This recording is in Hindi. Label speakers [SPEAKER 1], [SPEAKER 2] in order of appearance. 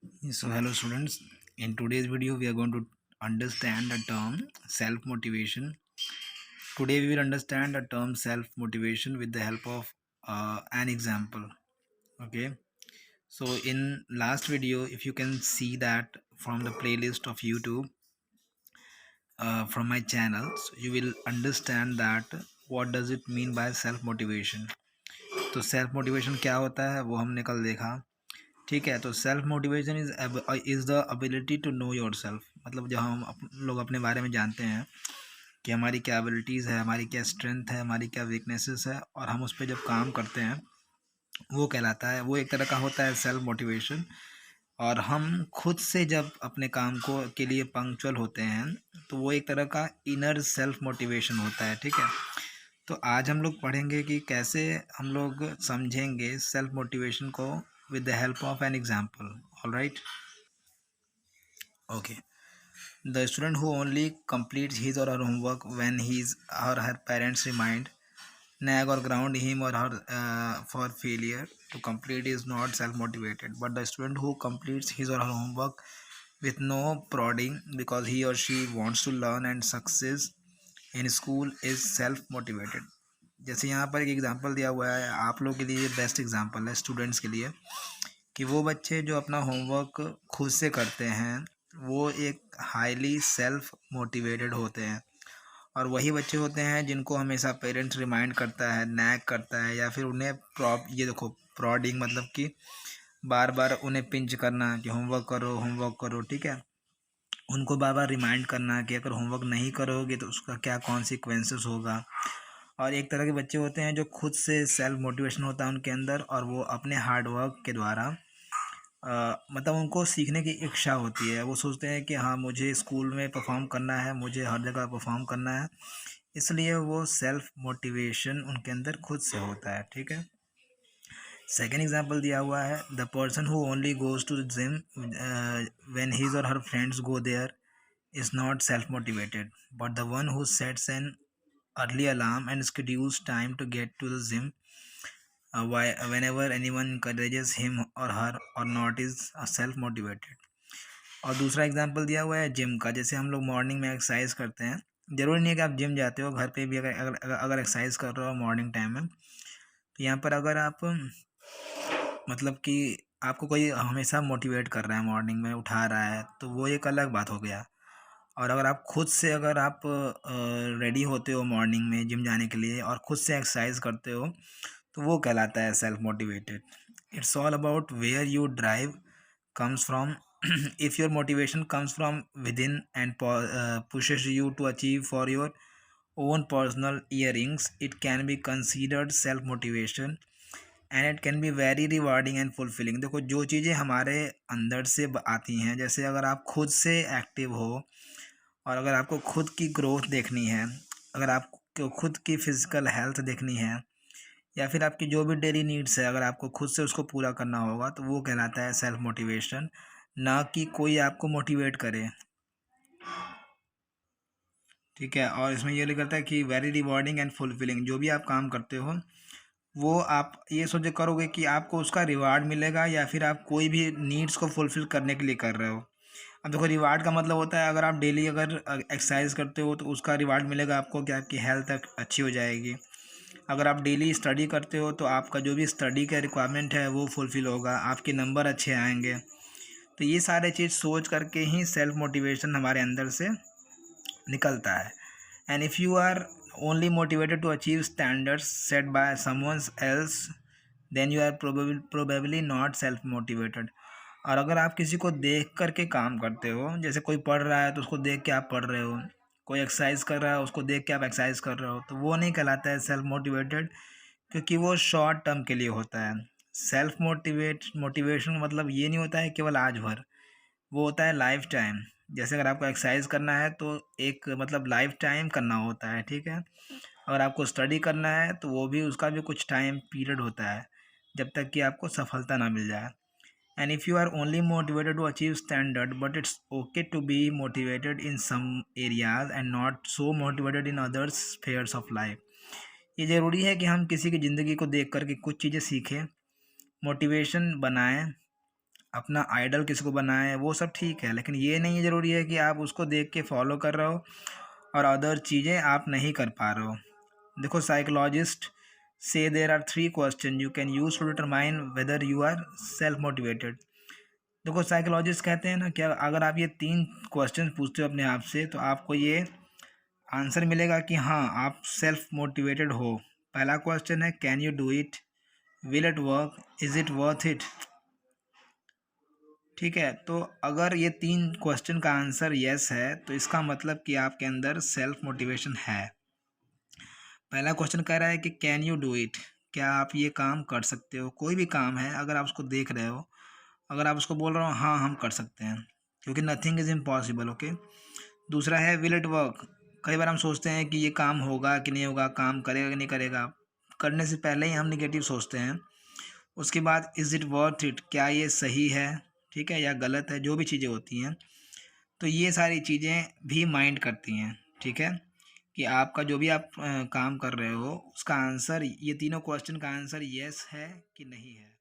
[SPEAKER 1] So hello students, in today's video we are going to understand the term self motivation. Today we will understand the term self motivation with the help of an example. Okay, so in last video if you can see that from the playlist of YouTube, from my channel, so you will understand that what does it mean by self motivation. तो सेल्फ मोटिवेशन क्या होता है वो हमने कल देखा। ठीक है, तो self motivation is the ability to know yourself, मतलब जब हम लोग अपने बारे में जानते हैं कि हमारी क्या एबिलिटीज़ है, हमारी क्या स्ट्रेंथ है, हमारी क्या वीकनेसेस है, और हम उस पर जब काम करते हैं वो कहलाता है, वो एक तरह का होता है सेल्फ मोटिवेशन। और हम खुद से जब अपने काम को के लिए पंक्चुअल होते हैं तो वो एक तरह का इनर सेल्फ मोटिवेशन होता है। ठीक है, तो आज हम लोग पढ़ेंगे कि कैसे हम लोग समझेंगे सेल्फ मोटिवेशन को with the help of an example. All right, okay. The student who only completes his or her homework when his or her parents remind, nag or ground him or her for failure to complete is not self-motivated. But the student who completes his or her homework with no prodding because he or she wants to learn and success in school is self-motivated. जैसे यहाँ पर एक एग्जांपल दिया हुआ है आप लोग के लिए, बेस्ट एग्जांपल है स्टूडेंट्स के लिए, कि वो बच्चे जो अपना होमवर्क खुद से करते हैं वो एक हाईली सेल्फ मोटिवेटेड होते हैं। और वही बच्चे होते हैं जिनको हमेशा पेरेंट्स रिमाइंड करता है, नैग करता है, या फिर उन्हें ये देखो, प्रॉडिंग मतलब कि बार बार उन्हें पिंच करना कि होमवर्क करो होमवर्क करो। ठीक है, उनको बार बार रिमाइंड करना कि अगर होमवर्क नहीं करोगे तो उसका क्या कॉन्सिक्वेंसेस होगा। और एक तरह के बच्चे होते हैं जो खुद से सेल्फ मोटिवेशन होता है उनके अंदर, और वो अपने हार्ड वर्क के द्वारा मतलब उनको सीखने की इच्छा होती है। वो सोचते हैं कि हाँ मुझे स्कूल में परफॉर्म करना है, मुझे हर जगह परफॉर्म करना है, इसलिए वो सेल्फ मोटिवेशन उनके अंदर खुद से होता है। ठीक है, सेकेंड एग्जाम्पल दिया हुआ है, the person who only goes to gym when his or her friends go there is not self motivated, but the one who sets an early alarm and schedules time to get to the gym whenever anyone encourages him or her or not is self motivated. और दूसरा एग्जांपल दिया हुआ है जिम का। जैसे हम लोग मॉर्निंग में एक्सरसाइज करते हैं, ज़रूरी नहीं है कि आप जिम जाते हो, घर पे भी अगर एक्सरसाइज कर रहे हो मॉर्निंग टाइम में, तो यहाँ पर अगर आप मतलब कि आपको कोई हमेशा मोटिवेट कर रहा है, मॉर्निंग में उठा रहा है, तो वो एक अलग बात हो गया। और अगर आप खुद से अगर आप रेडी होते हो मॉर्निंग में जिम जाने के लिए और खुद से एक्सरसाइज करते हो तो वो कहलाता है self motivated. It's all about where you drive comes from. If your motivation comes from within and pushes you to achieve for your own personal earnings, it can be considered self motivation and it can be very rewarding and fulfilling. देखो, जो चीज़ें हमारे अंदर से आती हैं, जैसे अगर आप खुद से एक्टिव हो और अगर आपको खुद की ग्रोथ देखनी है, अगर आपको खुद की फिजिकल हेल्थ देखनी है, या फिर आपकी जो भी डेली नीड्स है अगर आपको खुद से उसको पूरा करना होगा, तो वो कहलाता है सेल्फ मोटिवेशन, ना कि कोई आपको मोटिवेट करे। ठीक है, और इसमें ये लिखा है कि वेरी रिवॉर्डिंग एंड फुलफिलिंग, जो भी आप काम करते हो वो आप ये सोच करोगे कि आपको उसका रिवार्ड मिलेगा या फिर आप कोई भी नीड्स को फुलफ़िल करने के लिए कर रहे हो। अब देखो, रिवार्ड का मतलब होता है अगर आप डेली अगर एक्सरसाइज करते हो तो उसका रिवार्ड मिलेगा आपको कि आपकी हेल्थ अच्छी हो जाएगी। अगर आप डेली स्टडी करते हो तो आपका जो भी स्टडी का रिक्वायरमेंट है वो फुलफ़िल होगा, आपके नंबर अच्छे आएंगे। तो ये सारे चीज़ सोच करके ही सेल्फ मोटिवेशन हमारे अंदर से निकलता है। And if you are only motivated to achieve standards set by someone else, then you are probably not self motivated. और अगर आप किसी को देख करके काम करते हो, जैसे कोई पढ़ रहा है तो उसको देख के आप पढ़ रहे हो, कोई एक्सरसाइज कर रहा है उसको देख के आप एक्सरसाइज कर रहे हो, तो वो नहीं कहलाता है सेल्फ मोटिवेटेड, क्योंकि वो शॉर्ट टर्म के लिए होता है। सेल्फ मोटिवेशन मतलब ये नहीं होता है केवल आज भर, वो होता है लाइफ टाइम। जैसे अगर आपको एक्सरसाइज करना है तो एक मतलब लाइफ टाइम करना होता है। ठीक है, अगर आपको स्टडी करना है तो वो भी, उसका भी कुछ टाइम पीरियड होता है जब तक कि आपको सफलता ना मिल जाए। And if you are only motivated to achieve standard, but it's okay to be motivated in some areas and not so motivated in others spheres of life. ये ज़रूरी है कि हम किसी की ज़िंदगी को देख करके कुछ चीज़ें सीखें, मोटिवेशन बनाएं, अपना आइडल किसको बनाए हैं, वो सब ठीक है, लेकिन ये नहीं ज़रूरी है कि आप उसको देख के फॉलो कर रहे हो और अदर चीज़ें आप नहीं कर पा रहे हो। देखो, साइकोलॉजिस्ट से there are 3 question you can use to determine whether you are self motivated. देखो, साइकोलॉजिस्ट कहते हैं ना, क्या अगर आप ये 3 क्वेश्चन पूछते हो अपने आप से, तो आपको ये आंसर मिलेगा कि हाँ, आप सेल्फ मोटिवेटेड हो। पहला क्वेश्चन है, can you do it, will it work, is it worth it. ठीक है, तो अगर ये 3 क्वेश्चन का आंसर यस है, तो इसका मतलब कि आपके अंदर सेल्फ मोटिवेशन है। पहला क्वेश्चन कह रहा है कि कैन यू डू इट, क्या आप ये काम कर सकते हो। कोई भी काम है, अगर आप उसको देख रहे हो, अगर आप उसको बोल रहे हो हाँ हम कर सकते हैं, क्योंकि नथिंग इज़ इम्पॉसिबल। ओके। दूसरा है विल इट वर्क। कई बार हम सोचते हैं कि ये काम होगा कि नहीं होगा, काम करेगा कि नहीं करेगा, करने से पहले ही हम निगेटिव सोचते हैं। उसके बाद इज़ इट वर्थ इट, क्या ये सही है, ठीक है, या गलत है, जो भी चीज़ें होती हैं। तो ये सारी चीज़ें भी माइंड करती हैं। ठीक है, कि आपका जो भी आप काम कर रहे हो, उसका आंसर, ये तीनों क्वेश्चन का आंसर येस है कि नहीं है।